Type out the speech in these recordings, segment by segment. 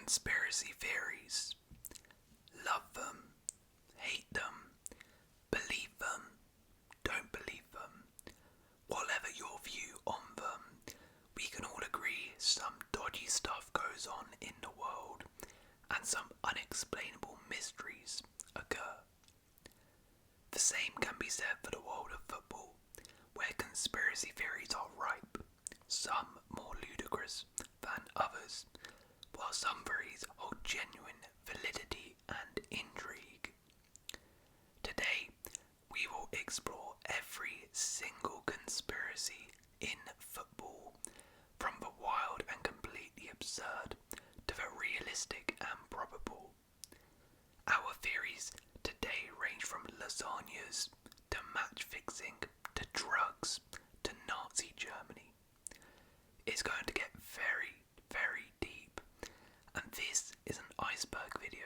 Conspiracy theories. Love them, hate them, believe them, don't believe them. Whatever your view on them, we can all agree some dodgy stuff goes on in the world and some unexplainable mysteries occur. The same can be said for the world of football, where conspiracy theories are ripe, some more ludicrous than others, while some theories hold genuine validity and intrigue. Today, we will explore every single conspiracy in football, from the wild and completely absurd to the realistic and probable. Our theories today range from lasagnas to match fixing to drugs to Nazi Germany. It's going to get very, very deep, and this is an iceberg video,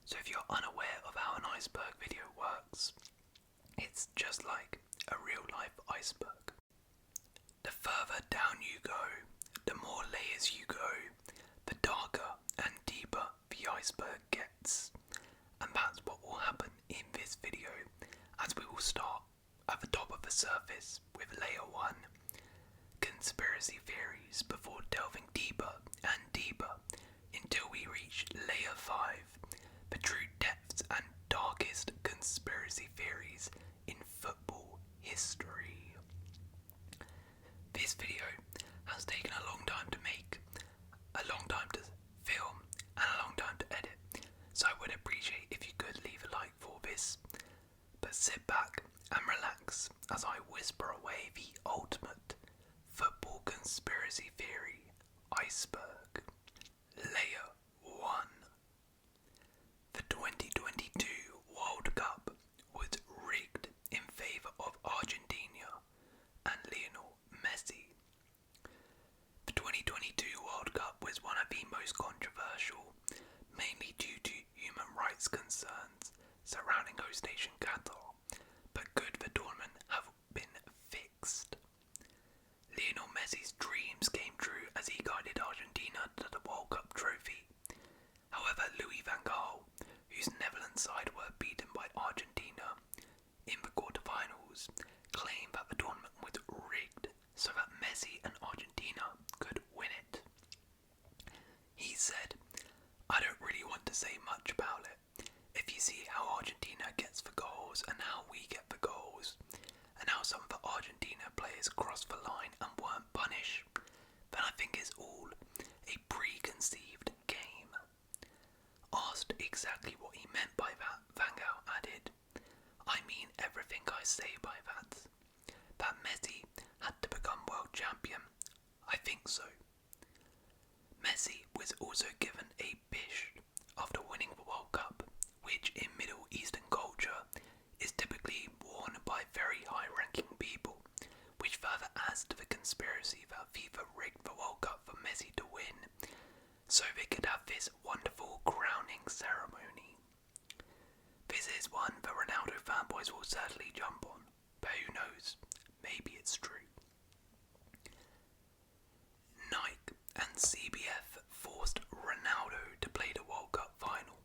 so if you're unaware of how an iceberg video works, it's just like a real life iceberg. The further down you go, the more layers you go, the darker and deeper the iceberg gets. And that's what will happen in this video, as we will start at the top of the surface with layer 1, conspiracy theories, before delving deeper and deeper until we reach layer 5, the true depths and darkest conspiracy theories in football history. This video has taken a long time to make, a long time to film, and a long time to edit, so I would appreciate if you could leave a like for this. But sit back and relax as I whisper away the ultimate football conspiracy theory iceberg. Layer 1. The 2022 World Cup was rigged in favour of Argentina and Lionel Messi. The 2022 World Cup was one of the most controversial, mainly due to human rights concerns surrounding host nation Qatar, but could the tournament have been fixed? Lionel Messi's dreams came true as he guided Argentina to the World Cup trophy. However, Louis van Gaal, whose Netherlands side were beaten by Argentina in the quarterfinals, claimed that the tournament was rigged so that Messi and Argentina could win it. He said, "I don't really want to say much about it. If you see how Argentina gets the goals and how we get the goals, and how some of the Argentina players crossed the line and weren't punished, then I think it's all a preconceived game." Asked exactly what he meant by that, Van Gaal added, "I mean everything I say by that. That Messi had to become world champion. I think so." Messi was also given a bish after winning the World Cup, which in Middle Eastern culture is typically worn by very high-ranking people, which further adds to the conspiracy that FIFA rigged the World Cup for Messi to win, so they could have this wonderful crowning ceremony. This is one the Ronaldo fanboys will certainly jump on, but who knows, maybe it's true. Nike and CBF forced Ronaldo to play the World Cup final.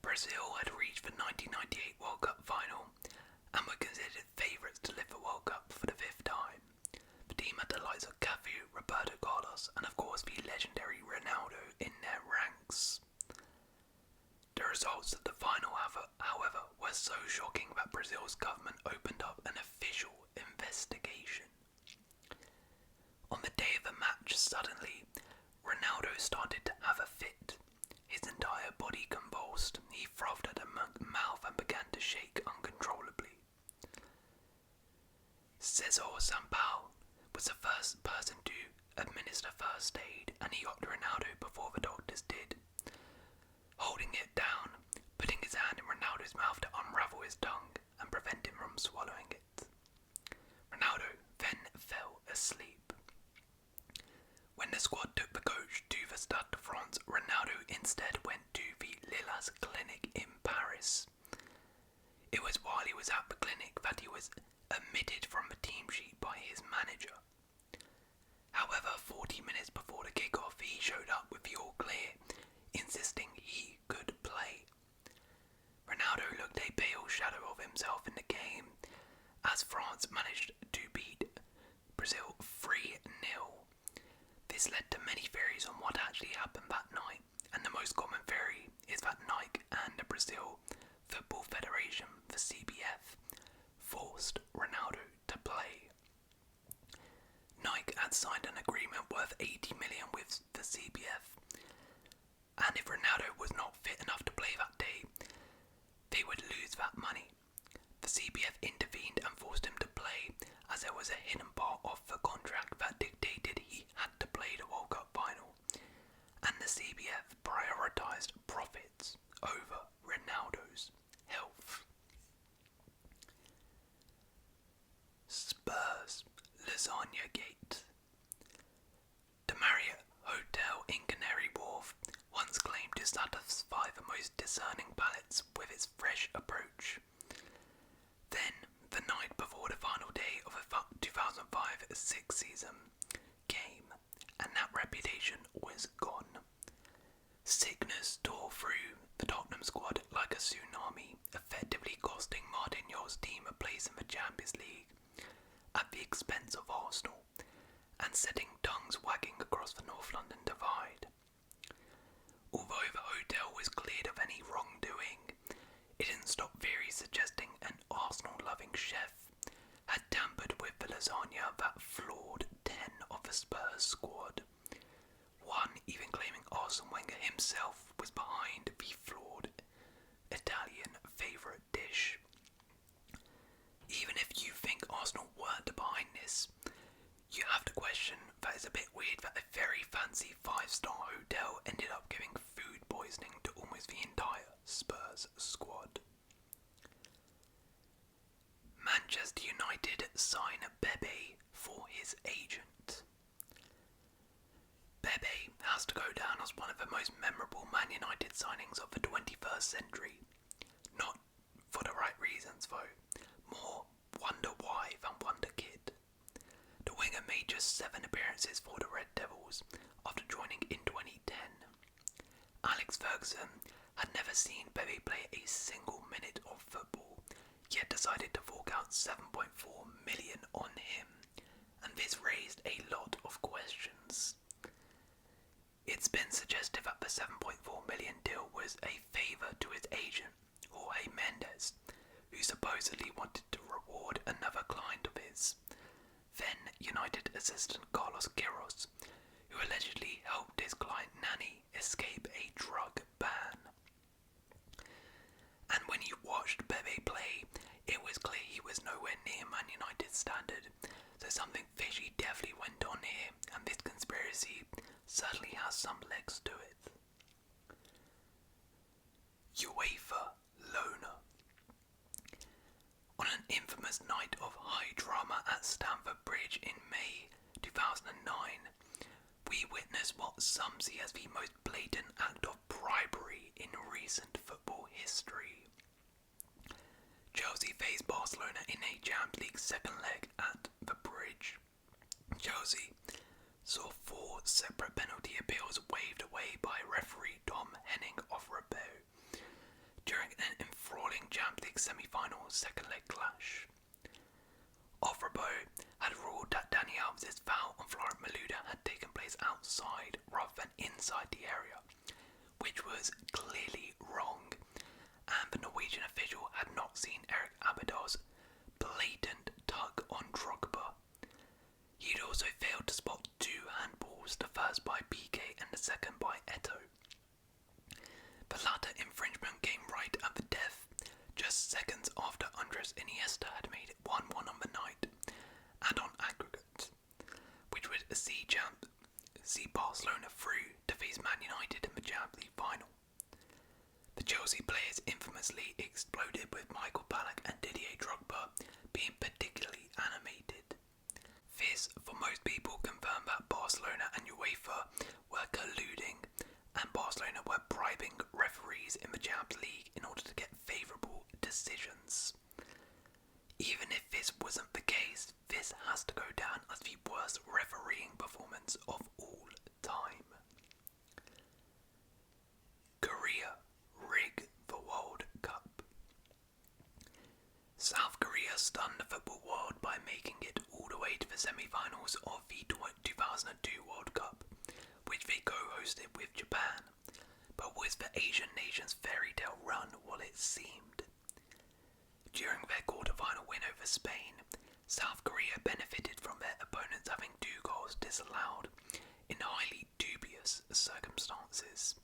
Brazil had reached the 1998 World Cup final and were considered favourites to lift the World Cup for the 5th time. The team had the likes of Cafu, Roberto Carlos, and of course the legendary Ronaldo in their ranks. The results of the final, however, were so shocking that Brazil's government opened up an official investigation. On the day of the match, suddenly, Ronaldo started to have a fit. His entire body convulsed, he frothed at the mouth and began to shake uncontrollably. Cesar Sampaio was the first person to administer first aid, and he got to Ronaldo before the doctors did, holding it down, putting his hand in Ronaldo's mouth to unravel his tongue and prevent him from swallowing it. Ronaldo then fell asleep. When the squad took the coach to the Stade de France, Ronaldo instead went to the Lillas clinic in Paris. It was while he was at the clinic that he was omitted from the team sheet by his manager. However, 40 minutes before the kickoff, he showed up with This led to many theories on what actually happened that night, and the most common theory is that Nike and the Brazil Football Federation, the CBF, forced Ronaldo to play. Nike had signed an agreement worth 80 million with the CBF, and if Ronaldo was not fit enough to play that day, they would lose that money. The CBF intervened and forced him to play, as there was a hidden part of the contract that dictated he had to play the World Cup final, and the CBF prioritised profits over Ronaldo's health. Spurs Lasagna Gate. The Marriott Hotel in Canary Wharf once claimed to satisfy the most discerning palates with its fresh approach. Then, the night before the final day of the 2005-06 season came, and that reputation was gone. Sickness tore through the Tottenham squad like a tsunami, effectively costing Martignol's team a place in the Champions League at the expense of Arsenal, and setting tongues wagging across the North London divide. Although the hotel was cleared of any wrongdoing, it didn't stop theories suggesting an Arsenal-loving chef had tampered with the lasagna that floored 10 of the Spurs squad, one even claiming Arsene Wenger himself was behind the flawed Italian favourite dish. Even if you think Arsenal weren't behind this, you have to question that it's a bit weird that a very fancy 5-star hotel ended up giving food poisoning to almost the entire Spurs squad. Manchester United sign Bebe for his agent. Bebe has to go down as one of the most memorable Man United signings of the 21st century. Not for the right reasons though, more wonder why than wonder kid. The winger made just 7 appearances for the Red Devils after joining in 2010. Alex Ferguson had never seen Bebe play a single minute of football, yet decided to fork out 7.4 million on him, and this raised a lot of questions. It's been suggested that the 7.4 million deal was a favour to his agent, Jorge Mendes, who supposedly wanted to reward another client of his, then United assistant Carlos Queiroz, who allegedly helped his client Nani escape a drug ban. And when you watched Bebe play, it was clear he was nowhere near Man United's standard, so something fishy definitely went on here, and this conspiracy certainly has some legs to it. UEFA Loner. On an infamous night of high drama at Stamford Bridge in May 2009, we witnessed what some see as the most blatant act of bribery in recent football history. Chelsea faced Barcelona in a Champions League second leg at the Bridge. Chelsea saw 4 separate penalty appeals waved away by referee Tom Henning of Rebeu during an enthralling Champions League semi-final second leg clash. Rebeu had ruled that Dani Alves' foul on Florent Malouda had taken place outside rather than inside the area, which was clearly wrong, and the Norwegian official had not seen Eric Abidal's blatant tug on Drogba. He'd also failed to spot 2 handballs, the first by Piqué and the second by Eto'o. The latter infringement came right at the death, just seconds after Andres Iniesta had made it 1-1 on the night, and on aggregate, which would see Barcelona through to face Man United in the Champions League final. The Chelsea players infamously exploded, with Michael Ballack and Didier Drogba being particularly animated. This, for most people, confirmed that Barcelona and UEFA were colluding, and Barcelona were bribing referees in the Champions League in order to get favourable decisions. Even if this wasn't the case, this has to go down as the worst refereeing performance of all time. Korea rig the World Cup. South Korea stunned the football world by making it all the way to the semi-finals of the 2002 World Cup, hosted with Japan, but was the Asian nation's fairy tale run while it seemed. During their quarter-final win over Spain, South Korea benefited from their opponents having 2 goals disallowed in highly dubious circumstances,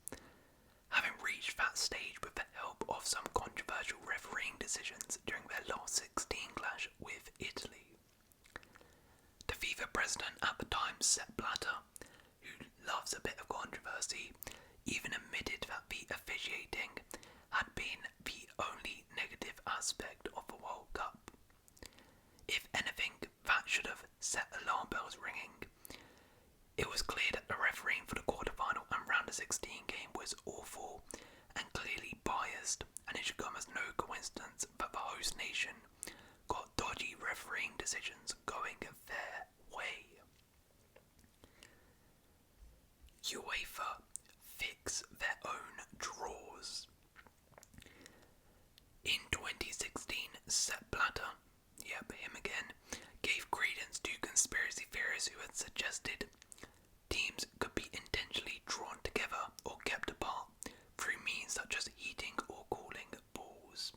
having reached that stage with the help of some controversial refereeing decisions during their last 16 clash with Italy. The FIFA president at the time, Sepp Blatter, who loves a bit of controversy, even admitted that the officiating had been the only negative aspect of the World Cup. If anything, that should have set alarm bells ringing. It was clear that the refereeing for the quarter-final and round of 16 game was awful and clearly biased, and it should come as no coincidence that the host nation got dodgy refereeing decisions going their way. UEFA fix their own draws. In 2016, Sepp Blatter, yep, him again, gave credence to conspiracy theories who had suggested teams could be intentionally drawn together or kept apart through means such as heating or cooling balls.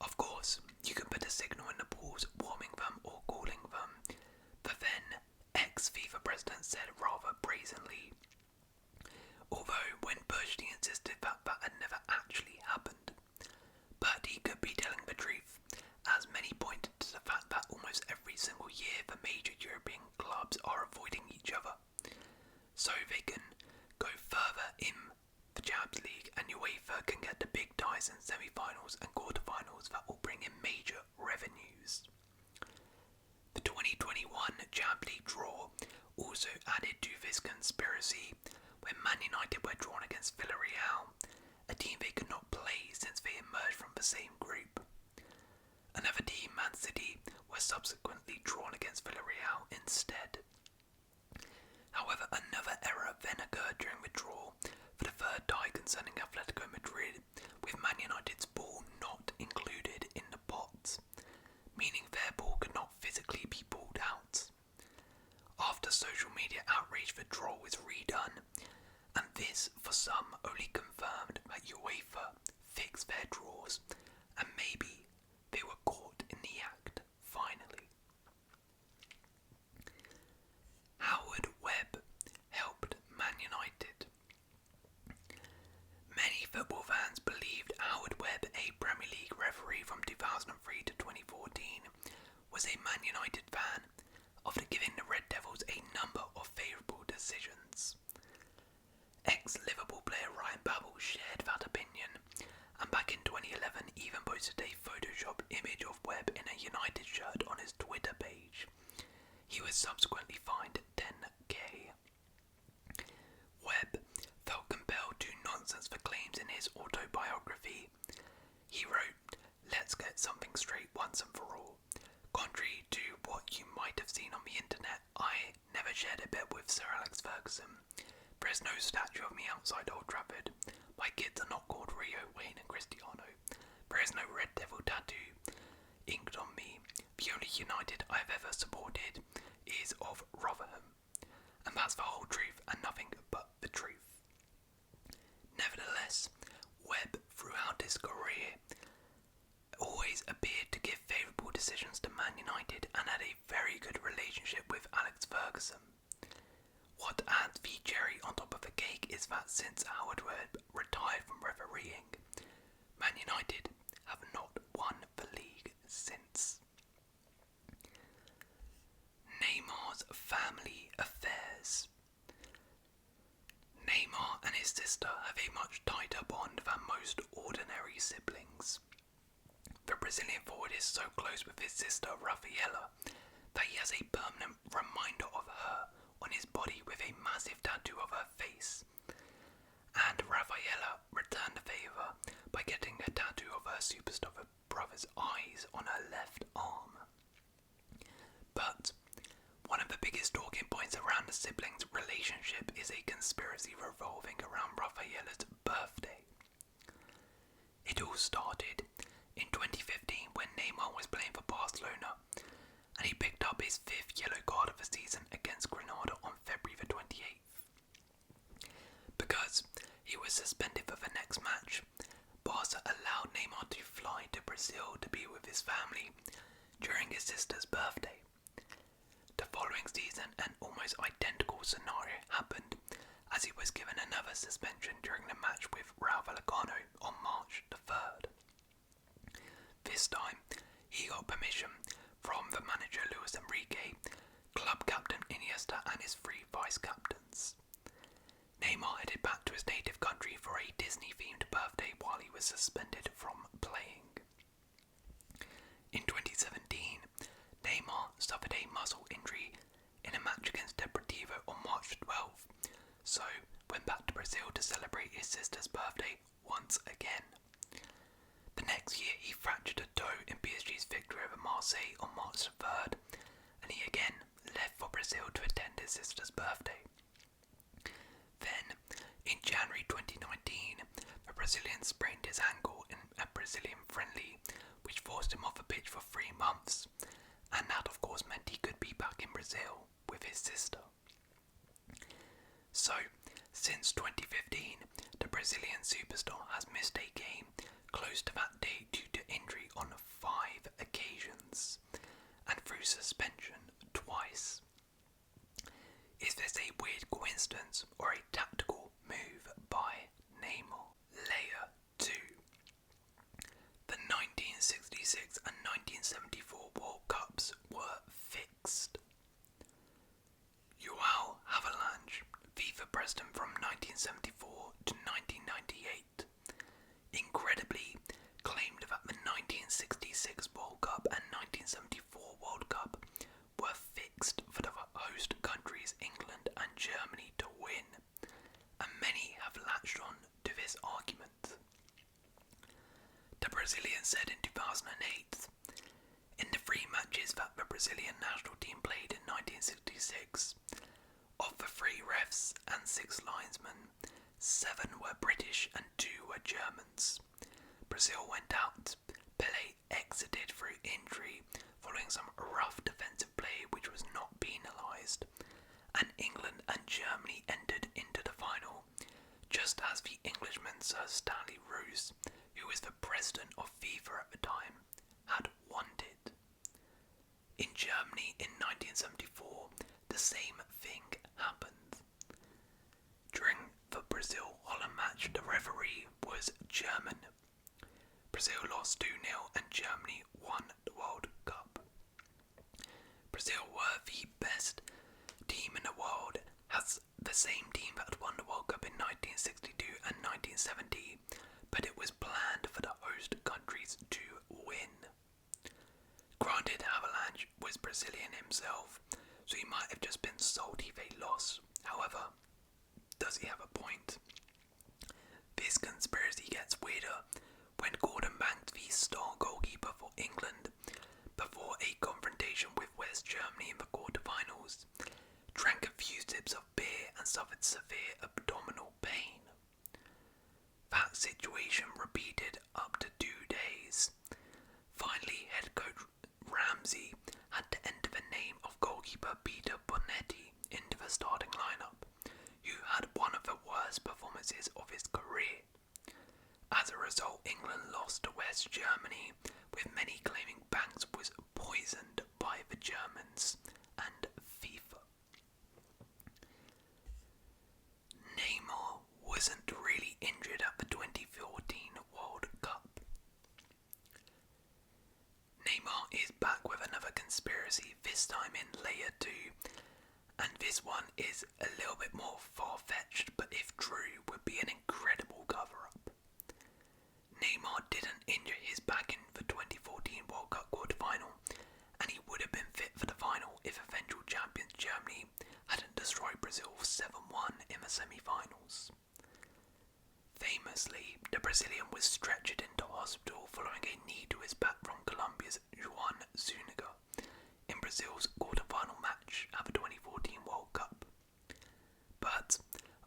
Of course, you can put a signal in the balls warming them or cooling them, the then ex-FIFA president said rather brazenly. Although when Bush insisted that that had never actually happened. But he could be telling the truth, as many pointed to the fact that almost every single year the major European clubs are avoiding each other, so they can go further in the Champions League, and UEFA can get the big ties in semi-finals and quarter-finals that will bring in major revenues. The 2021 Champions League draw also added to this conspiracy when Man United were drawn against Villarreal, a team they could not play since they emerged from the same group. Another team, Man City, were subsequently drawn against Villarreal instead. However, another error then occurred during the draw for the third tie concerning Atletico Madrid, with Man United's ball not included in the pots, meaning their ball could not physically be pulled out. After social media outrage, the draw was redone, and this, for some, only confirmed that UEFA fixed their draws, and maybe they were caught in the act, finally. Howard Webb helped Man United. Many football fans believed Howard Webb, a Premier League referee from 2003 to 2014, was a Man United fan, after giving the Red Devils a number of favourable decisions. Ex-Liverpool player Ryan Babel shared that opinion, and back in 2011 even posted a photoshopped image of Webb in a United shirt on his Twitter page. He was subsequently fined $10,000. Webb felt compelled to nonsense the claims in his autobiography. He wrote, "Let's get something straight once and for all. Contrary to what you might have seen on the internet, I never shared a bed with Sir Alex Ferguson. There is no statue of me outside Old Trafford. My kids are not called Rio, Wayne and Cristiano. There is no Red Devil tattoo inked on me. The only United I've ever supported is of Rotherham. And that's the whole truth and nothing but the truth." Nevertheless, Webb, throughout his career, always appeared to give favourable decisions to Man United and had a very good relationship with Alex Ferguson. What adds the cherry on top of the cake is that since Howard Webb retired from refereeing, Man United have not won the league since. Neymar's family affairs. Neymar and his sister have a much tighter bond than most ordinary siblings. The Brazilian forward is so close with his sister Rafaela that he has a permanent reminder of her on his body with a massive tattoo of her face. And Rafaela returned the favour by getting a tattoo of her superstar brother's eyes on her left arm. But one of the biggest talking points around the siblings' relationship is a conspiracy revolving around Rafaela's birthday. It all started in 2015 when Neymar was playing for Barcelona, and he picked up his 5th yellow card of the season against Granada on February the 28th. he was suspended for the next match. Barca allowed Neymar to fly to Brazil to be with his family during his sister's birthday. The following season, an almost identical scenario happened as he was given another suspension during the match with Raul Vallecano on March the 3rd. This time, he got permission from the manager Luis Enrique, club captain Iniesta and his 3 vice-captains. Neymar headed back to his native country for a Disney-themed birthday while he was suspended from playing. In 2017, Neymar suffered a muscle injury in a match against Deportivo on March 12th, so went back to Brazil to celebrate his sister's birthday once again. The next year he fractured a toe in PSG's victory over Marseille on March 3rd, and he again left for Brazil to attend his sister's birthday. Then, in January 2019, the Brazilian sprained his ankle in a Brazilian friendly, which forced him off the pitch for 3 months, and that of course meant he could be back in Brazil with his sister. So, since 2015, the Brazilian superstar has missed a game close to that date due to injury on 5 occasions, and through suspension twice. Is this a weird coincidence or a tactical move by Neymar? Layer 2. The 1966 and 1974 World Cups were fixed. João Havelange, FIFA president from 1974 to 1998, incredibly claimed that the 1966 World Cup and 1974 World Cup were fixed for the host countries England and Germany to win, and many have latched on to this argument. The Brazilian said in 2008, in the 3 matches that the Brazilian national team played in 1966, of the 3 refs and 6 linesmen, 7 were British and 2 were Germans. Brazil went out. Pelé exited through injury following some rough defensive play which was not penalised, and England and Germany entered into the final, just as the Englishman Sir Stanley Roos, who was the president of FIFA at the time, had wanted. In Germany in 1974, the same thing happened. During the Brazil-Holland match, the referee was German. Brazil lost 2-0 and Germany won the World Cup. Brazil were the best team in the world, as the same team that won the World Cup in 1962 and 1970, but it was planned for the host countries to win. Granted, Havelange was Brazilian himself, so he might have just been salty they lost. However, does he have a point? This conspiracy gets weirder when Gordon Banks, the star goalkeeper for England, before a confrontation with West Germany in the quarterfinals, drank a few sips of beer and suffered severe abdominal pain. That situation repeated up to 2 days. Finally, head coach Ramsey had to enter the name of goalkeeper Peter Bonetti into the starting lineup, who had one of the worst performances of his career. As a result, England lost to West Germany, with many claiming Banks was poisoned by the Germans and FIFA. Neymar wasn't really injured at the 2014 World Cup. Neymar is back with another conspiracy, this time in layer 2, and this one is a little bit more far-fetched, but if true, would be an incredible cover-up. Neymar didn't injure his back in the 2014 World Cup quarter-final, and he would have been fit for the final if eventual champions Germany hadn't destroyed Brazil 7-1 in the semi-finals. Famously, the Brazilian was stretchered into hospital following a knee to his back from Colombia's Juan Zuniga in Brazil's quarter-final match at the 2014 World Cup. But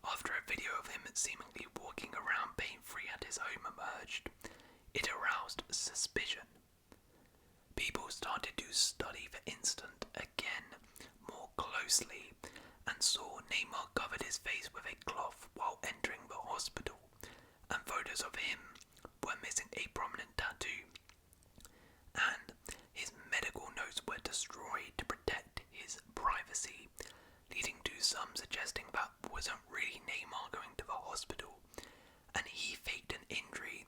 after a video of him seemingly walking around pain-free at his home emerged, it aroused suspicion. People started to study the incident again more closely and saw Neymar covered his face with a cloth while entering the hospital. photos of him were missing a prominent tattoo, and his medical notes were destroyed to protect his privacy, leading to some suggesting that wasn't really Neymar going to the hospital, and he faked an injury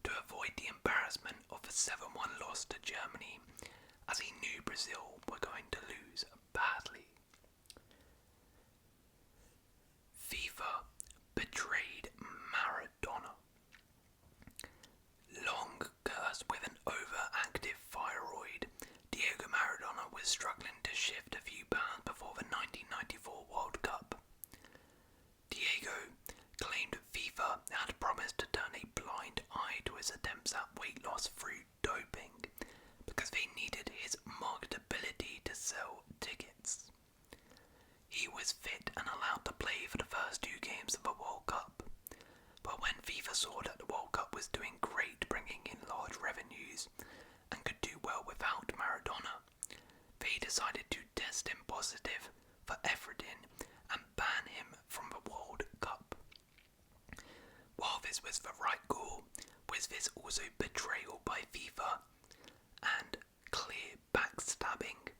to avoid the embarrassment of the 7-1 loss to Germany, as he knew Brazil were going to lose badly. FIFA betrayed Maradona. Long cursed with an overactive thyroid, Diego Maradona was struggling to shift a few pounds before the 1994 World Cup. Diego claimed FIFA had promised to turn a blind eye to his attempts at weight loss through doping, because they needed his marketability to sell tickets. He was fit and allowed to play for the first 2 games of the World Cup, but when FIFA saw that the World Cup was doing great, bringing in large revenues, and could do well without Maradona, they decided to test him positive for everything and ban him from the World Cup. While this was the right call, was this also betrayal by FIFA and clear backstabbing?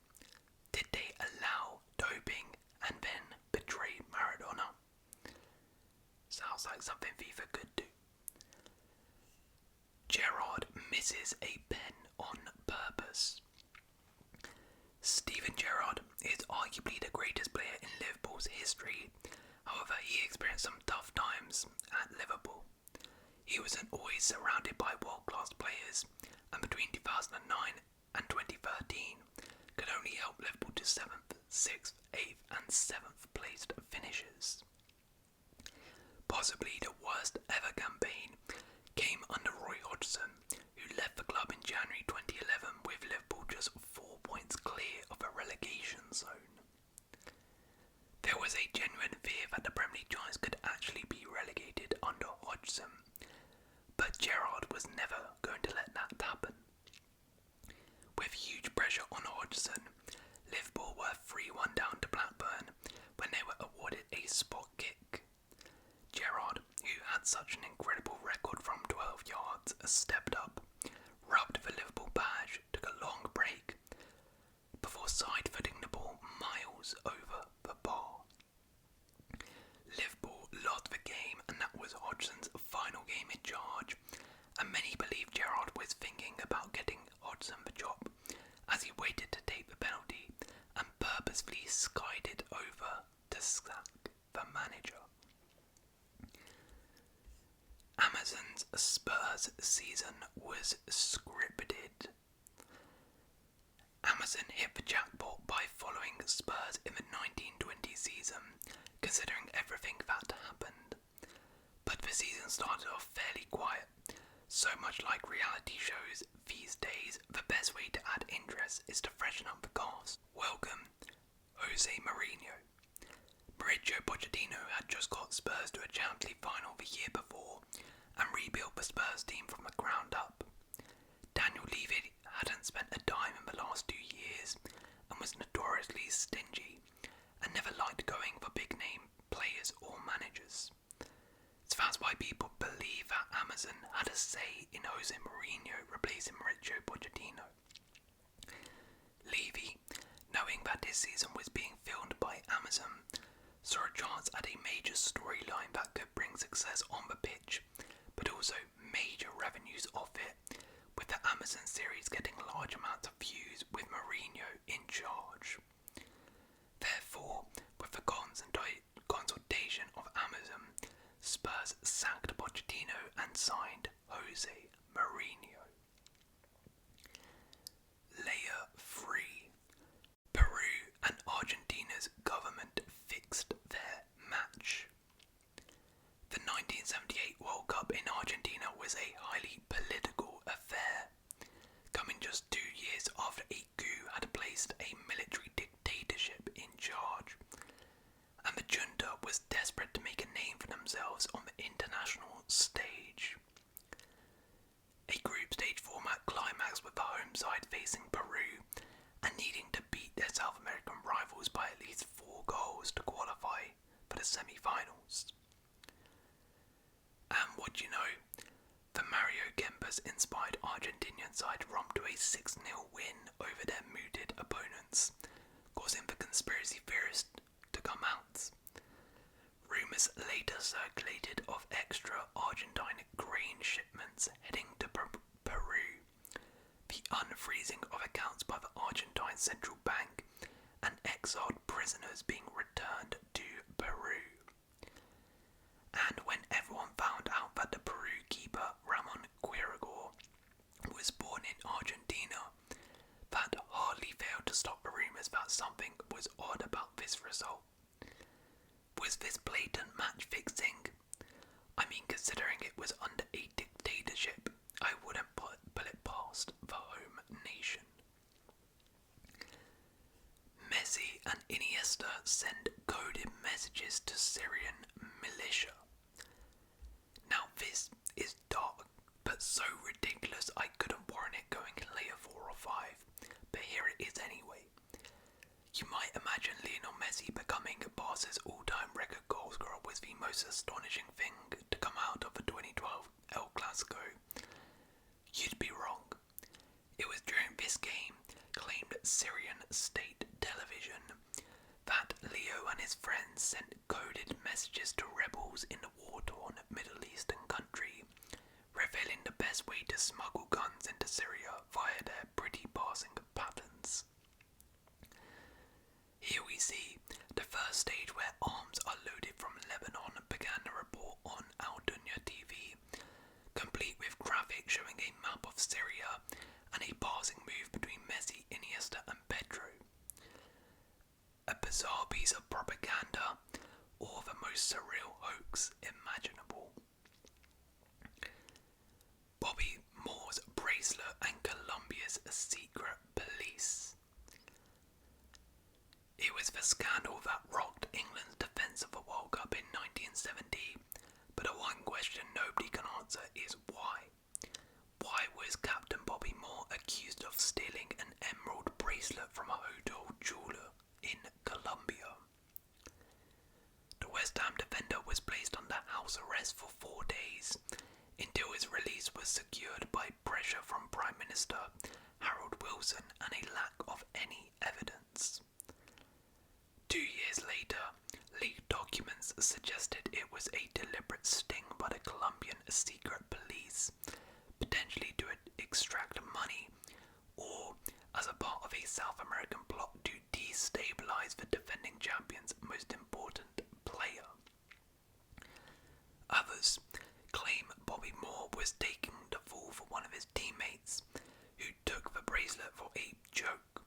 Did they allow doping and then betray Maradona? Sounds like something FIFA could do. Gerrard misses a pen on purpose. Steven Gerrard is arguably the greatest player in Liverpool's history. However, he experienced some tough times at Liverpool. He wasn't always surrounded by world-class players, and between 2009 and 2013 could only help Liverpool to 7th, 6th, 8th and 7th placed finishes. Possibly the worst ever campaign came under Roy Hodgson, who left the club in January 2011 with Liverpool just 4 points clear of a relegation zone. There was a genuine fear that the Premier League Giants could actually be relegated under Hodgson, but Gerrard was never going to let that happen. With huge pressure on Hodgson, Liverpool were 3-1 down to Blackburn when they were awarded a spot kick. Gerrard, who had such an incredible record from 12 yards, stepped up, rubbed the Liverpool badge, took a long break, before side-footing the ball miles over the bar. Liverpool lost the game, and that was Hodgson's final game in charge, and many believe Gerrard was thinking about getting Hodgson the job as he waited to take the penalty and purposefully skied it over to sack the manager. Amazon's Spurs season was scripted. Amazon hit the jackpot by following Spurs in the 1920 season, considering everything that happened. But the season started off fairly quiet. So much like reality shows these days, the best way to add interest is to freshen up the cast. Welcome, Jose Mourinho. Mauricio Pochettino had just got Spurs to a Champions League final the year before and rebuilt the Spurs team from the ground up. Daniel Levy hadn't spent a dime in the last 2 years and was notoriously stingy and never liked going for big name players or managers. So that's why people believe that Amazon had a say in Jose Mourinho replacing Mauricio Pochettino. Levy, knowing that this season was being filmed by Amazon, saw a chance at a major storyline that could bring success on the pitch, but also major revenues off it, with the Amazon series getting large amounts of views with Mourinho in charge. Therefore, with the consultation of Amazon, Spurs sacked Pochettino and signed Jose Mourinho. Layer 3. Peru and Argentina's government fixed their match. The 1978 World Cup in Argentina was a highly political affair, coming just 2 years after a coup had placed a military dictatorship in charge, and the junta was desperate to make a name for themselves on the international stage. A group stage format climaxed with the home side facing Peru and needing to beat their South American rivals by at least 4 goals to qualify for the semi-finals. And what do you know? The Mario Kempes inspired Argentinian side romped to a 6-0 win over their mooted opponents, causing the conspiracy theorists to come out. Rumours later circulated of extra Argentine grain shipments heading to Peru, the unfreezing of accounts by the Argentine Central Bank, and exiled prisoners being returned to Peru. And when everyone found out that the Peru keeper Ramon Quirigor was born in Argentina, that hardly failed to stop the rumours that something was odd about this result. Was this blatant match fixing? I mean, considering it was under a dictatorship, I wouldn't put it past the home nation. Messi and Iniesta send coded messages to Syrian militia. Now this is dark, but so ridiculous I couldn't warrant it going in layer 4 or 5, but here it is anyway. You might imagine Lionel Messi becoming Barca's all-time record goal scorer was the most astonishing thing to come out of the 2012 El Clasico. You'd be wrong. It was during this game, claimed Syrian state television, that Leo and his friends sent coded messages to rebels in the war-torn Middle Eastern country, revealing the best way to smuggle guns into Syria via their pretty passing patterns. Here we see the first stage where arms are loaded from Lebanon, began the report on Al Dunya TV, complete with graphics showing a map of Syria and a passing move between Messi, Iniesta and Pedro. A bizarre piece of propaganda, or the most surreal hoax imaginable. Bobby Moore's bracelet and Colombia's secret police. It was the scandal that rocked England's defence of the World Cup in 1970, but the one question nobody can answer is why. Why was Captain Bobby Moore accused of stealing an emerald bracelet from a hotel jeweler in Colombia? The West Ham defender was placed under house arrest for 4 days, until his release was secured by pressure from Prime Minister Harold Wilson and a lack of any evidence. 2 years later, leaked documents suggested it was a deliberate sting by the Colombian secret police, potentially to extract money, or as a part of a South American plot to destabilize the defending champion's most important player. Others claim Bobby Moore was taking the fall for one of his teammates, who took the bracelet for a joke.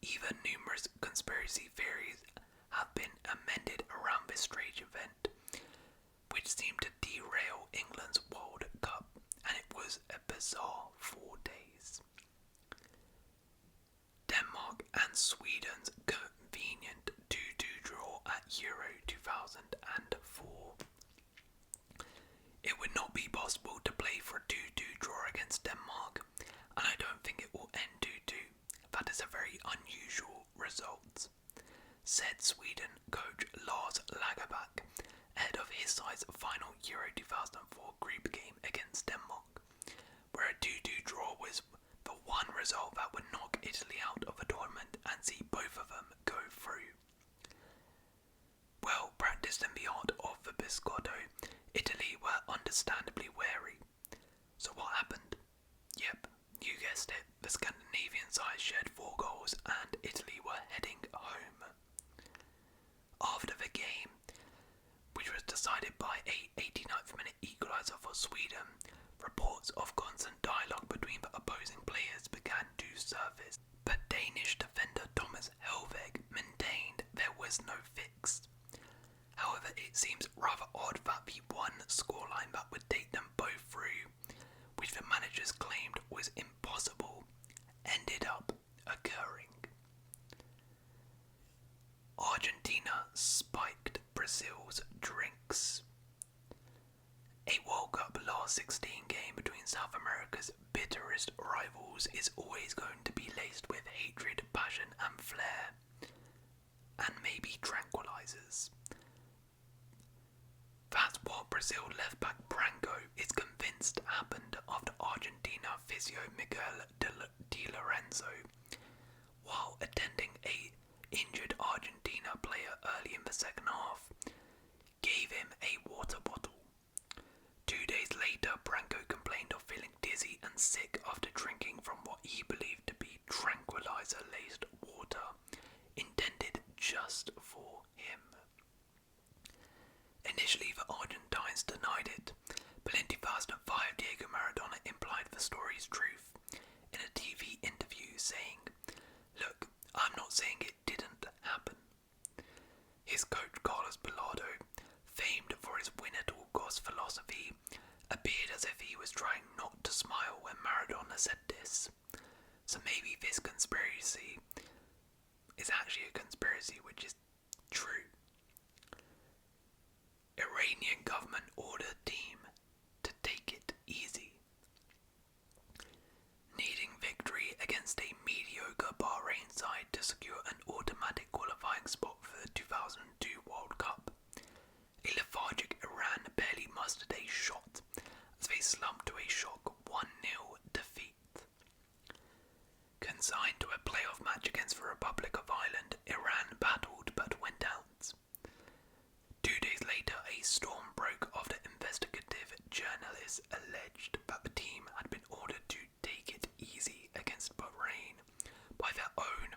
Even numerous conspiracy theories have been amended around this strange event, which seemed to derail England's World Cup, and it was a bizarre 4 days. Denmark and Sweden's convenient 2-2 draw at Euro 2004. It would not be possible to play for a 2-2 draw against Denmark, and I don't think it will end 2-2. That is a very unusual result, said Sweden coach Lars Lagerbäck ahead of his side's final Euro 2004 group game against Denmark, where a 2-2 draw was the one result that would knock Italy out of the tournament and see both of them go through. Well practiced in the art of the biscotto, Italy were understandably wary. So what happened? Yep, you guessed it, the Scandinavian side shared 4 goals and Italy were heading home. After the game, which was decided by a 89th minute equaliser for Sweden, reports of constant dialogue between the opposing players began to surface, but Danish defender Thomas Helveg maintained there was no fix. However, it seems rather odd that the one scoreline that would take them both through, which the managers claimed was impossible, ended up occurring. Argentina spiked Brazil's drinks. A World Cup last 16 game between South America's bitterest rivals is always going to be laced with hatred, passion and flair, and maybe tranquilizers. That's what Brazil left back Branco is convinced convinced happened after Argentina physio Miguel Di Lorenzo, while attending a injured Argentina player early in the second half, gave him a water bottle. 2 days later, Branco complained of feeling dizzy and sick after drinking from what he believed to be tranquilizer-laced water intended just for him. Initially, the Argentines denied it, but in 2005, Diego Maradona implied the story's truth in a TV interview, saying, "Look, I'm not saying it didn't happen." His coach Carlos Bilardo, famed for his win-at-all-costs philosophy, appeared as if he was trying not to smile when Maradona said this. So maybe this conspiracy is actually a conspiracy which is true. Iranian government ordered team to take it easy. Needing victory against a mediocre Bahrain side to secure an automatic qualifying spot for the 2002 World Cup, a lethargic Iran barely mustered a shot as they slumped to a shock 1-0 defeat. Consigned to a playoff match against the Republic of Ireland, Iran battled but went out. 2 days later, a storm broke after investigative journalists alleged that the team had been ordered to take it easy against Bahrain by their own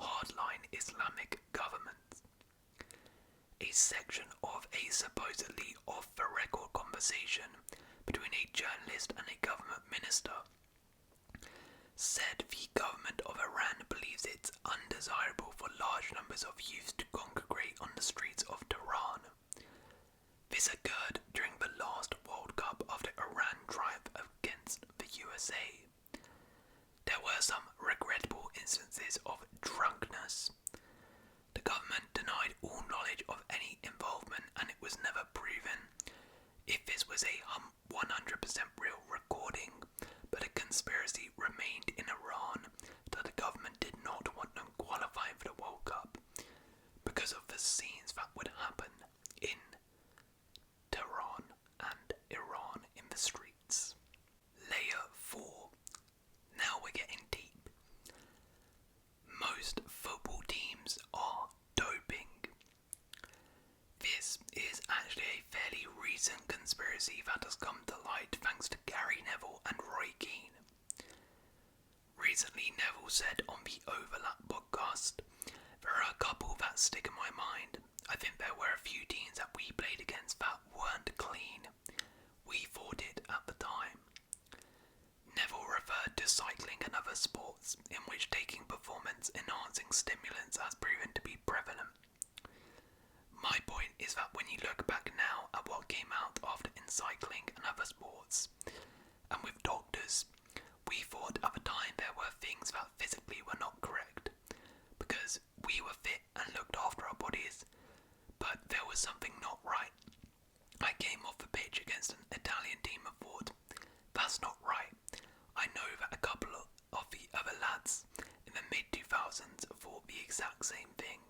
hardline Islamic government. A section of a supposedly off-the-record conversation between a journalist and a government minister said the government of Iran believes it's undesirable for large numbers of youth to congregate on the streets of Tehran. This occurred during the last World Cup after Iran triumph against the USA. There were some regrettable instances of drunkenness. The government denied all knowledge of any involvement, and it was never proven if this was a 100% real recording, but a conspiracy remained in Iran that the government did not want them qualifying for the World Cup because of the scenes that would happen in Tehran and Iran in the streets. Layer 4. Now we're getting deep. Most football teams are doping. This is actually a fairly recent conspiracy that has come to light thanks to Gary Neville and Roy Keane. Recently, Neville said on the Overlap podcast, "There are a couple that stick in my mind. I think there were a few teams that we played against that weren't clean. We thought it at the time." Neville referred to cycling and other sports in which taking performance-enhancing stimulants has proven to be prevalent. My point is that when you look back now at what came out after in cycling and other sports, and with doctors, we thought at the time there were things that physically were not correct, because we were fit and looked after our bodies, but there was something not right. I came off the pitch against an Italian team and thought, that's not right. I know that a couple of the other lads in the mid-2000s thought the exact same thing.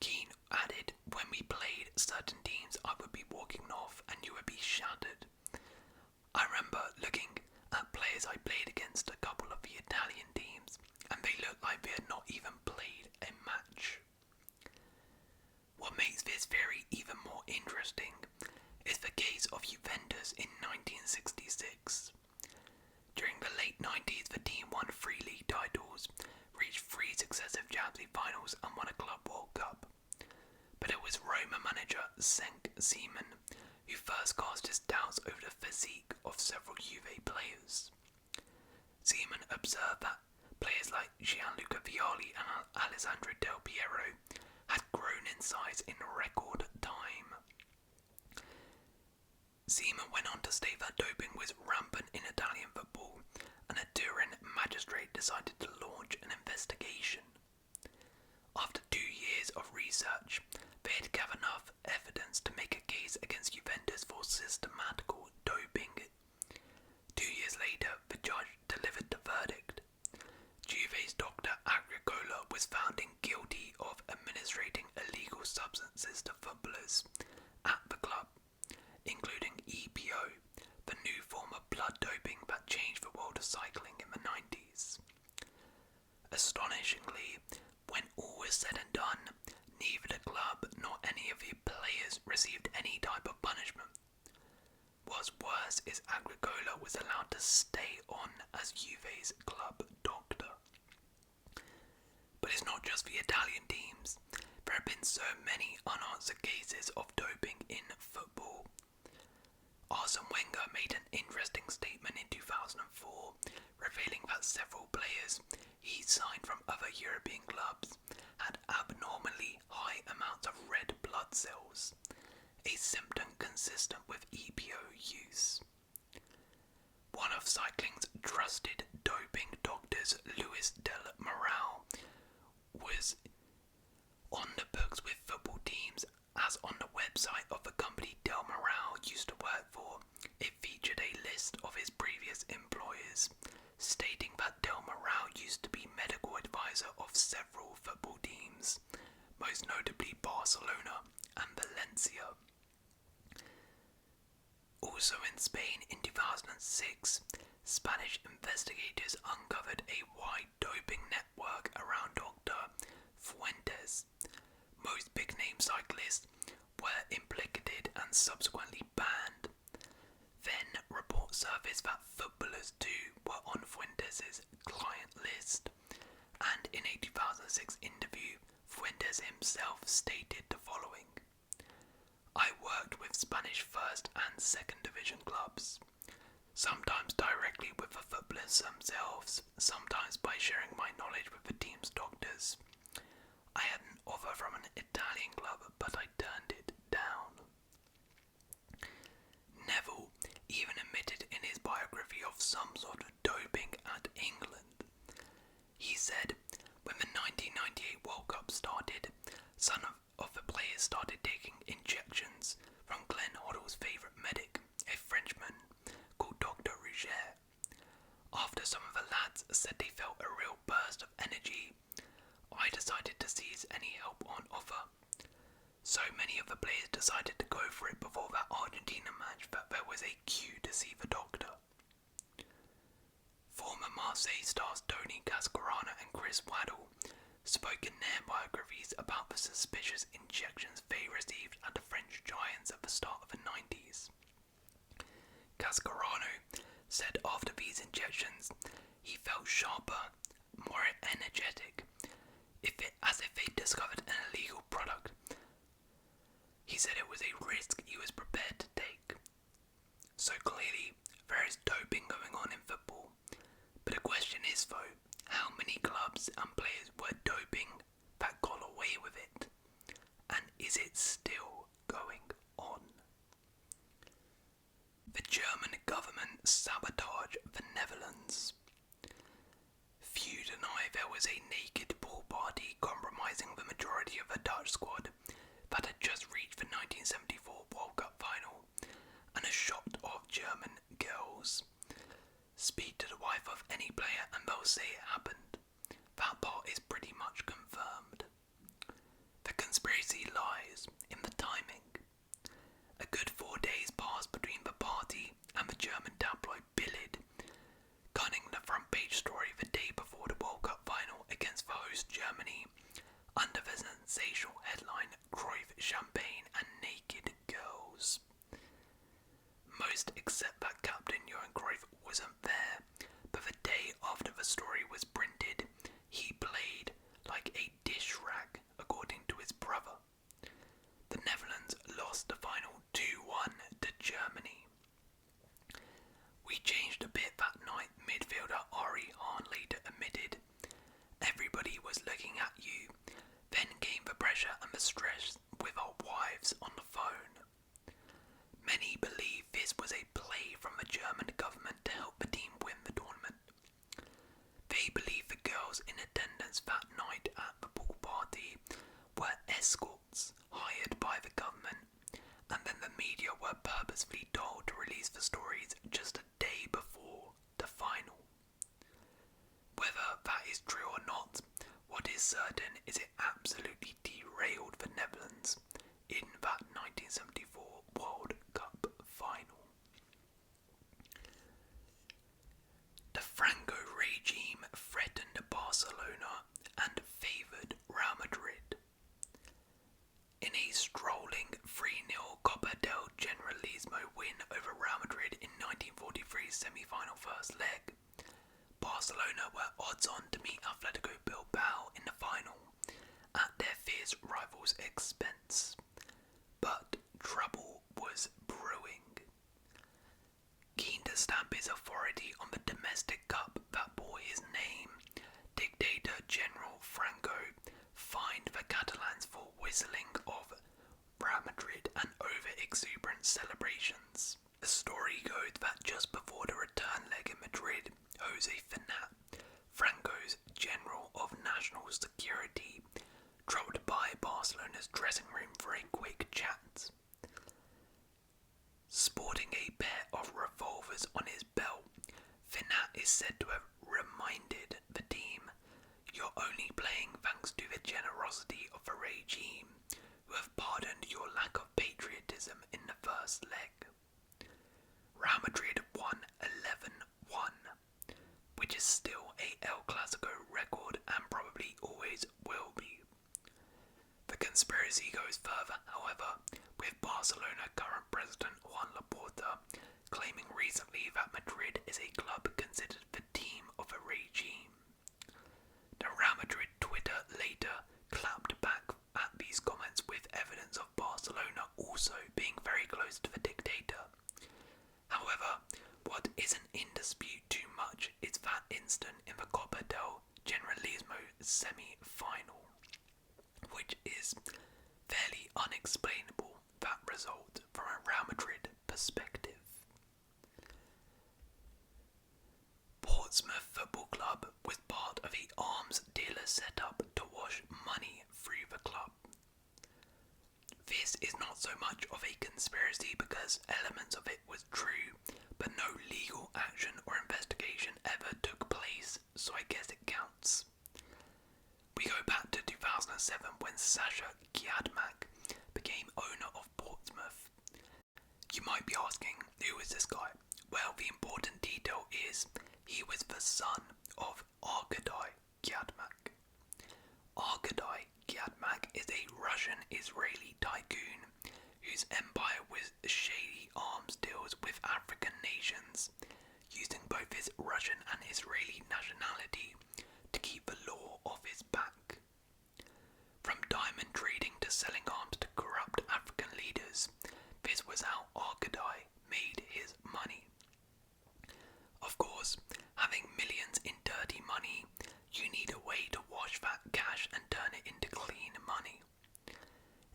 Keane added, when we played certain teams, I would be walking off and you would be shattered. I remember looking at players I played against a couple of the Italian teams, and they looked like they had not even played a match. What makes this theory even more interesting is the case of Juventus in 1966. During the late 90s, the team won 3 league titles, reached 3 successive Champions League finals and won a Club World Cup. But it was Roma manager Cenk Seaman who first cast his doubts over the physique of several Juve players. Seaman observed that players like Gianluca Vialli and Alessandro Del Piero had grown in size in record time. Seaman went on to state that doping was rampant in Italian football, and a Turin magistrate decided to launch an investigation. After 2 years of research, they had gathered enough evidence to make a case against Juventus for systematical doping. 2 years later, the judge delivered the verdict. Juve's Dr. Agricola was found guilty of administrating illegal substances to footballers at the club, including EPO, received any type of punishment. What's worse is Agricola was allowed to stay on as Juve's club doctor. But it's not just the Italian teams. There have been so many unanswered cases of doping in football. Arsene Wenger made an interesting statement in 2004, revealing that several players he signed from other European clubs had abnormally high amounts of red blood cells, a symptom consistent with EPO use. One of cycling's trusted doping doctors, Luis del Moral, was on the books with football teams, as on the website of the company Del Moral used to work for, it featured a list of his previous employers, stating that Del Moral used to be medical advisor of several football teams, most notably Barcelona and Valencia. Also in Spain in 2006, Spanish investigators uncovered a wide doping network around Dr. Fuentes. Most big-name cyclists were implicated and subsequently banned. Then reports surfaced that footballers too were on Fuentes' client list, and in a 2006 interview, Fuentes himself stated the following: "I worked with Spanish first and second division clubs, sometimes directly with the footballers themselves, sometimes by sharing my knowledge with the team's doctors. I had an offer from an Italian club, but I turned it down." Neville even admitted in his biography of some sort of doping at England. He said, when the 1998 World Cup started, some of the players started taking injections from Glenn Hoddle's favourite medic, a Frenchman called Dr. Rouget. After some of the lads said they felt a real burst of energy, I decided to seize any help on offer. So many of the players decided to go for it before that Argentina match that there was a queue to see the doctor. Former Marseille stars Tony Cascarano and Chris Waddle spoke in their biographies about the suspicious injections they received at the French Giants at the start of the 90s. Cascarano said after these injections, he felt sharper, more energetic, as if they discovered an illegal product. He said it was a risk he was prepared to take. So clearly, there is doping going on in football. But the question is though, how many clubs and players were doping that got away with it? And is it still going on? The German government sabotaged the Netherlands. Few deny there was a naked pool party compromising the majority of the Dutch squad that had just reached the 1974 World Cup final, and a shot of German girls. Speak to the wife of any player and they'll say it happened. That part is pretty much confirmed. The conspiracy lies in the timing. A good 4 days passed between the party and the German tabloid Bild, gunning the front page story the day before the World Cup final against the host Germany, under the sensational headline Cruyff Champagne and Naked Girls. Most accept that Captain Johan Cruyff wasn't there, but the day after the story was printed, he played like a dish rag, according to his brother. The Netherlands lost the final 2-1 to Germany. We changed a bit that night, midfielder Ari Hahn later admitted. Everybody was looking at you. Then came the pressure and the stress with our wives on the phone. Many believe this was a play from the German government to help the team win the tournament. They believe the girls in attendance that night at the pool party were escorts hired by the government, and then the media were purposefully told to release the stories just a day before the final. Whether that is true or not, what is certain is it absolutely derailed the Netherlands in that 1974 World Cup final. The Franco regime threatened Barcelona and favoured Real Madrid. In a strolling 3-0 semi-final first leg. Barcelona were odds on to meet Atletico Bilbao in the final at their fierce rivals' expense. But trouble was brewing. Keen to stamp his authority on the domestic cup that bore his name, Dictator General Franco fined the Catalans for whistling of Real Madrid and over-exuberant celebrations. The story goes that just before the return leg in Madrid, Jose Finat, Franco's General of National Security, dropped by Barcelona's dressing room for a quick chat. Sporting a pair of revolvers on his belt, Finat is said to have reminded the team, "You're only playing thanks to the generosity of the regime, who have pardoned your lack of patriotism in the first leg." Real Madrid won 11-1, which is still a El Clasico record and probably always will be. The conspiracy goes further, however, with Barcelona current president Juan Laporta claiming recently that Madrid is a club considered the team of a regime. The Real Madrid Twitter later clapped back at these comments with evidence of Barcelona also being very close to the dictator. However, what isn't in dispute too much is that instant in the Copa del Generalismo semi-final, which is fairly unexplainable, that result from a Real Madrid perspective. Portsmouth Football Club was part of a arms dealer set up to wash money through the club. This is not so much of a conspiracy because elements of it was true, but no legal action or investigation ever took place, so I guess it counts. We go back to 2007 when Sasha Giadmak became owner of Portsmouth. You might be asking, who is this guy? Well, the important detail is he was the son of Arkady Giadmak. Arkady Giadmak is a Russian-Israeli tycoon whose empire was shady arms deals with African nations, using both his Russian and Israeli nationality to keep the law off his back. From diamond trading to selling arms to corrupt African leaders, this was how Arkady made his money. Of course, having millions in dirty money, you need a way to wash that cash and turn it into clean money.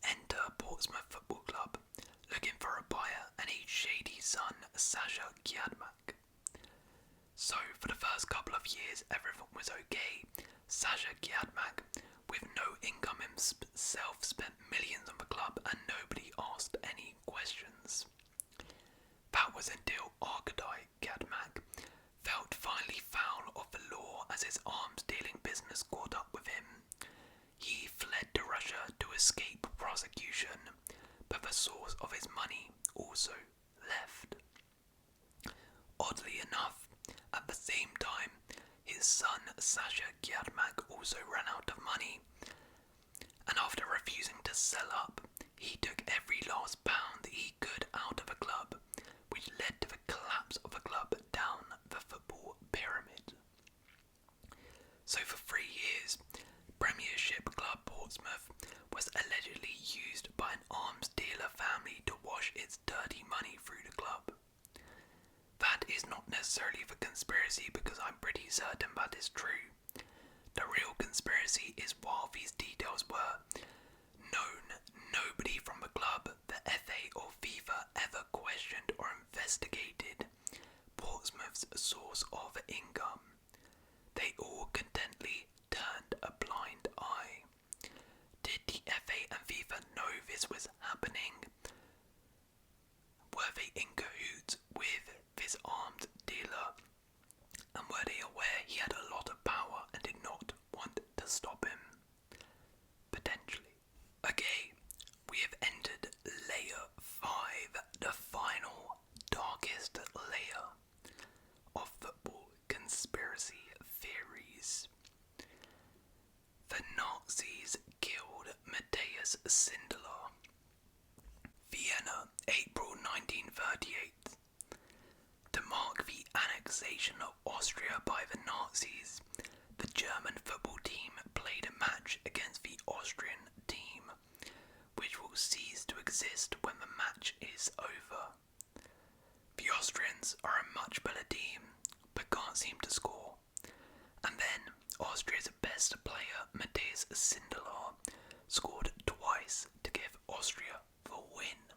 Enter Portsmouth Football Club, looking for a buyer and a shady son, Sasha Giadmak. So, for the first couple of years, everything was okay. Sasha Giadmak, with no income himself, spent millions on the club and nobody asked any questions. That was until Arkady Giadmak felt finally foul of the law as his arms dealing business caught up with him. He fled to Russia to escape prosecution, but the source of his money also left. Oddly enough, at the same time, his son Sasha Giadmak also ran out of money, and after refusing to sell up, he took every last pound he could out of the club, which led to the collapse of the club down the football pyramid. So for 3 years, Premiership club Portsmouth was allegedly used by an arms dealer family to wash its dirty money through the club. That is not necessarily the conspiracy because I'm pretty certain that is true. The real conspiracy is while these details were known, nobody from the club, the FA or FIFA ever questioned or investigated Portsmouth's source of income. They all contently turned a blind eye. Did the FA and FIFA know this was happening? Were they in cahoots with this armed dealer? And were they aware he had a lot of power and did not want to stop him? Potentially. Okay, we have entered layer 5, the final, darkest layer of football conspiracy theories. The Nazis killed Matthias Sindelar. Vienna, April 1938. annexation of Austria by the Nazis, the German football team played a match against the Austrian team, which will cease to exist when the match is over. The Austrians are a much better team, but can't seem to score. And then Austria's best player, Matthias Sindelar, scored twice to give Austria the win.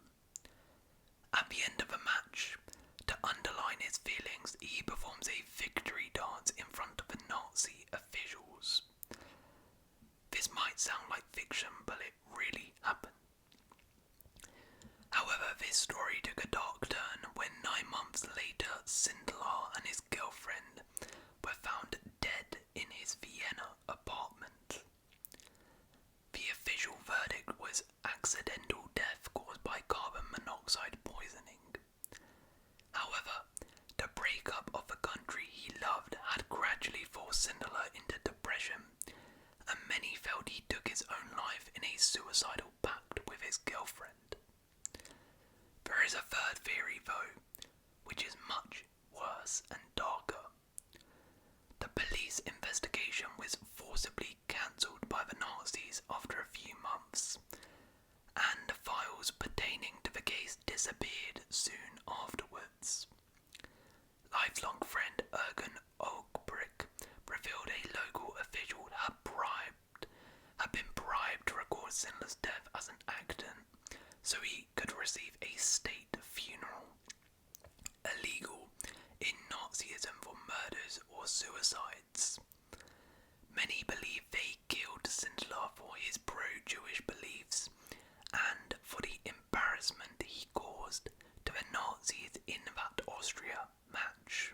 At the end of the match, to underline his feelings, he performs a victory dance in front of the Nazi officials. This might sound like fiction, but it really happened. However, this story took a dark turn when 9 months later, Sindelar and his girlfriend were found dead in his Vienna apartment. The official verdict was accidental death caused by carbon monoxide poisoning. However, the breakup of the country he loved had gradually forced Sindelar into depression, and many felt he took his own life in a suicidal pact with his girlfriend. There is a third theory though, which is much worse and darker. The police investigation was forcibly cancelled by the Nazis after a few months, and the files pertaining to the case disappeared soon afterwards. Lifelong friend Ergen Olbrich revealed a local official had been bribed to record Sindelar's death as an accident so he could receive a state funeral, illegal in Nazism for murders or suicides. Many believe they killed Sindelar for his pro-Jewish beliefs and for the embarrassment he caused to the Nazis in that Austria match.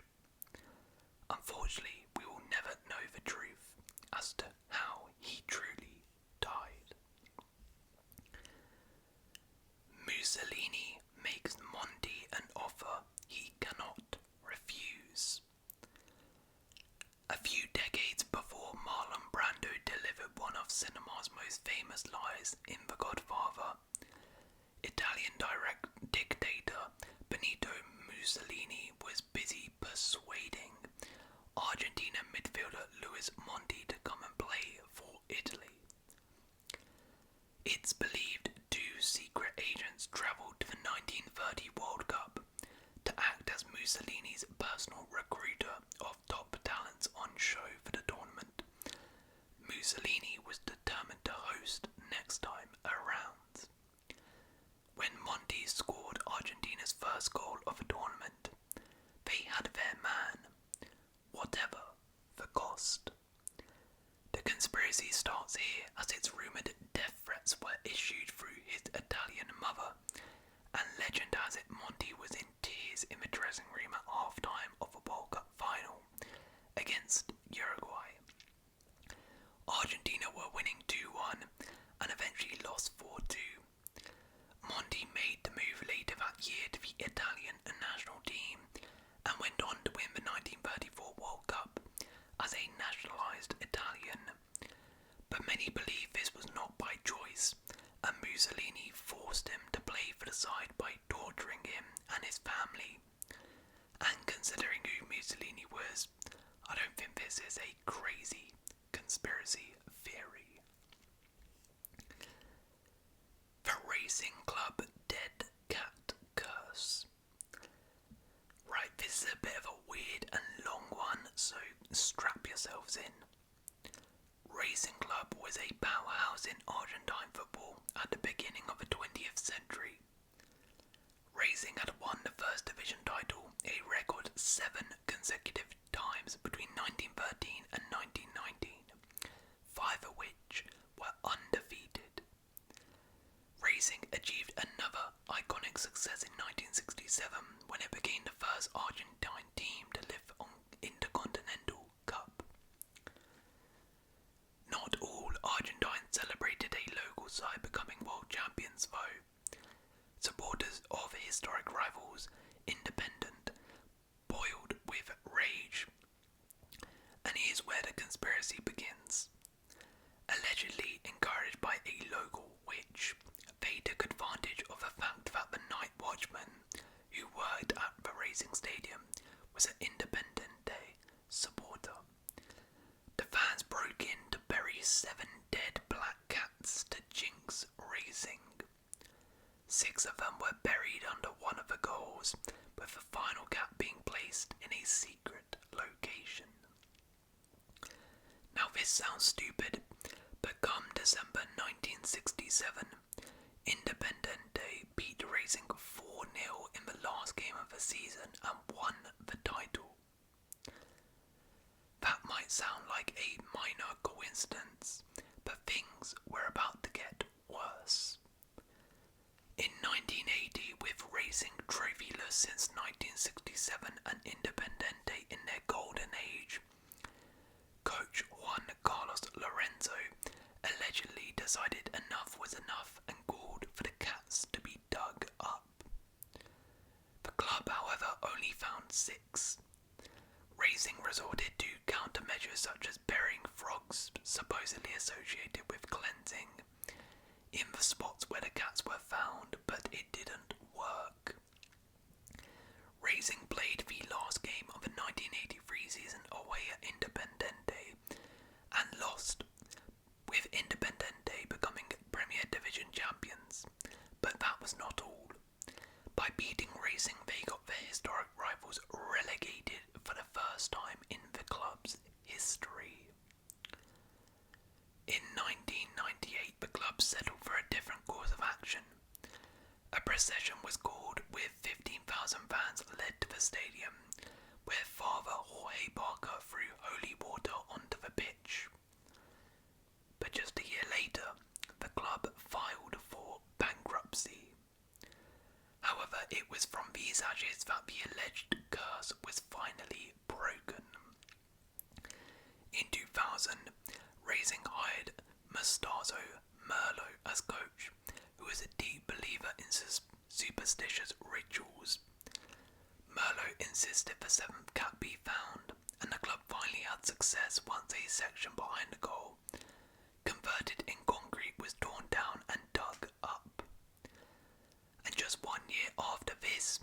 Unfortunately, we will never know the truth as to how he truly died. Mussolini makes Monty an offer he cannot refuse. A few decades before Marlon Brando delivered one of cinema's most famous lies in The Godfather, Italian dictator Benito Mussolini was busy persuading Argentina midfielder Luis Monti to come and play for Italy. It's believed 2 secret agents travelled to the 1930 World Cup to act as Mussolini's personal recruiter of top talents on show for the tournament. Mussolini was determined to host next time around. When Monti scored Argentina's first goal of the tournament, they had their man, whatever the cost. The conspiracy starts here as it's rumoured death threats were issued through his Italian mother, and legend has it Monty was in tears in the dressing room at half-time of the World Cup final against Uruguay. Argentina were winning 2-1 and eventually lost 4-2. Monty made the move later that year to the Italian national team and went on to win the 1934 World Cup as a nationalised Italian. But many believe this was not by choice, and Mussolini forced him to play for the side by torturing him and his family. And considering who Mussolini was, I don't think this is a crazy conspiracy theory. The Racing Club Dead Cat Curse. Right, this is a bit of a weird and long one, so strap yourselves in. Racing Club was a powerhouse in Argentine football at the beginning of the 20th century. Racing had won the First Division title a record 7 consecutive times between 1913 and 1919, 5 of which were undefeated. Racing achieved another iconic success in 1967 when it became the first Argentine team to lift on Intercontinental Cup. Not all Argentines celebrated a local side becoming world champions though. Supporters of historic rivals, Independent, boiled with rage. And here's where the conspiracy begins. Allegedly encouraged by a local witch, they took advantage of the fact that the night watchman who worked at the racing stadium was an independent the season and won the title. That might sound like a minor coincidence, but things were about to get worse. In 1980, with racing trophyless since 1967 and Independente in their golden age, coach Juan Carlos Lorenzo allegedly decided enough was enough and called for the cats to be dug up. The club, however, only found 6. Racing resorted to countermeasures such as burying frogs supposedly associated with cleansing in the spots where the cats were found, but it didn't work. Racing played the last game of the 1983 season away at Independente and lost, with Independente becoming Premier Division champions. But that was not all. By beating Racing, they got their historic rivals relegated for the first time in the club's history. In 1998, the club settled for a different course of action. A procession was called with 15,000 fans led to the stadium, where Father Jorge Barker threw holy water onto the pitch. But just a year later, the club filed for bankruptcy. However, it was from these ashes that the alleged curse was finally broken. In 2000, Racing hired Mustazo Merlo as coach, who was a deep believer in superstitious rituals. Merlo insisted the 7th cat be found, and the club finally had success once a section behind the goal, converted in concrete, was torn down and dug up. And just 1 year after this,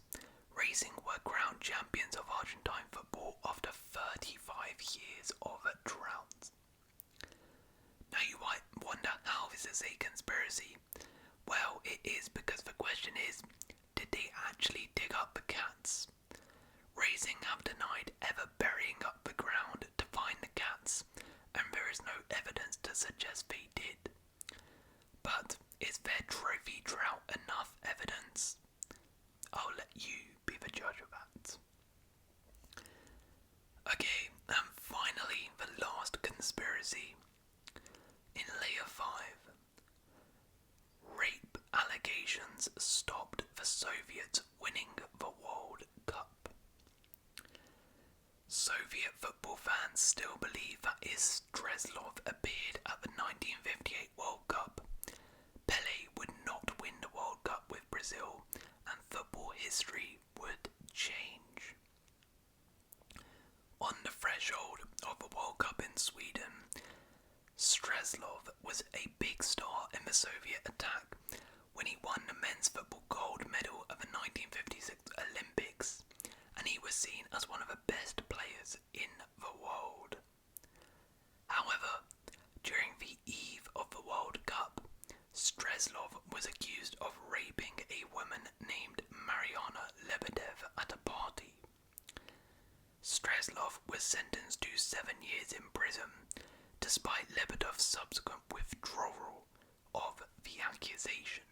Racing were crowned champions of Argentine football after 35 years of a drought. Now you might wonder, how is this a conspiracy? Well, it is, because the question is, did they actually dig up the cats? Racing have denied ever burying up the ground to find the cats, and there is no evidence to suggest they did. But is their trophy drought enough evidence? I'll let you be the judge of that. Okay, and finally, the last conspiracy. In layer 5, rape allegations stopped the Soviets winning the World Cup. Soviet football fans still believe that if Streltsov appeared at the 1958 World Cup, Pelé would not win the World Cup with Brazil, and football history would change. On the threshold of the World Cup in Sweden, Streltsov was a big star in the Soviet attack when he won the men's football gold medal at the 1956 Olympics, and he was seen as one of the best players in the world. However, during the eve of the World Cup, Streltsov was accused of raping a woman named Mariana Lebedev at a party. Streltsov was sentenced to 7 years in prison, despite Lebedev's subsequent withdrawal of the accusation.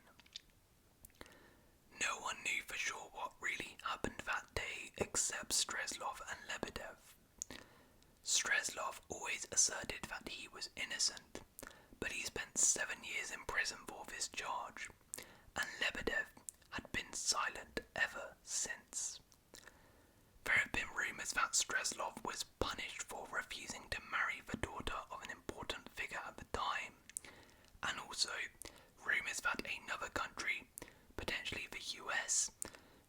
No one knew for sure what really happened that day except Streltsov and Lebedev. Streltsov always asserted that he was innocent, but he spent 7 years in prison for this charge, and Lebedev had been silent ever since. There have been rumours that Streltsov was punished for refusing to marry the daughter of an important figure at the time, and also rumours that another country, potentially the US,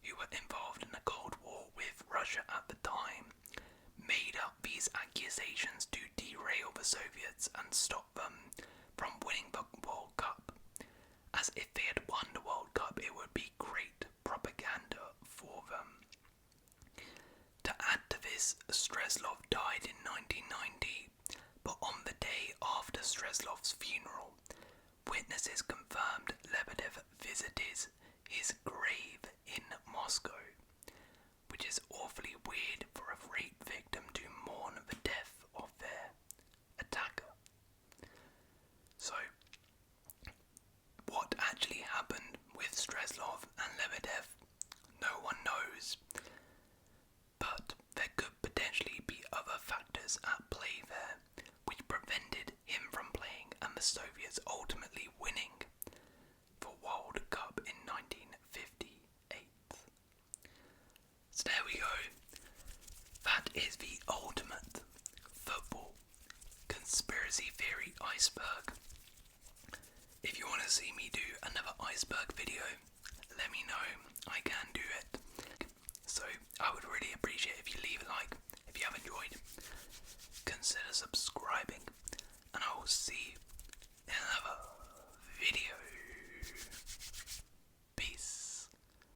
who were involved in the Cold War with Russia at the time, made up these accusations to derail the Soviets and stop them from winning the World Cup, as if they had won the World Cup it would be great propaganda for them. To add to this, Streltsov died in 1990, but on the day after Streltsov's funeral, witnesses confirmed Lebedev visited his grave in Moscow, which is awfully weird for a rape victim to mourn the death of their attacker. So, what actually happened with Streltsov and Lebedev, no one knows, conspiracy theory iceberg. If you want to see me do another iceberg video, let me know. I can do it. So I would really appreciate if you leave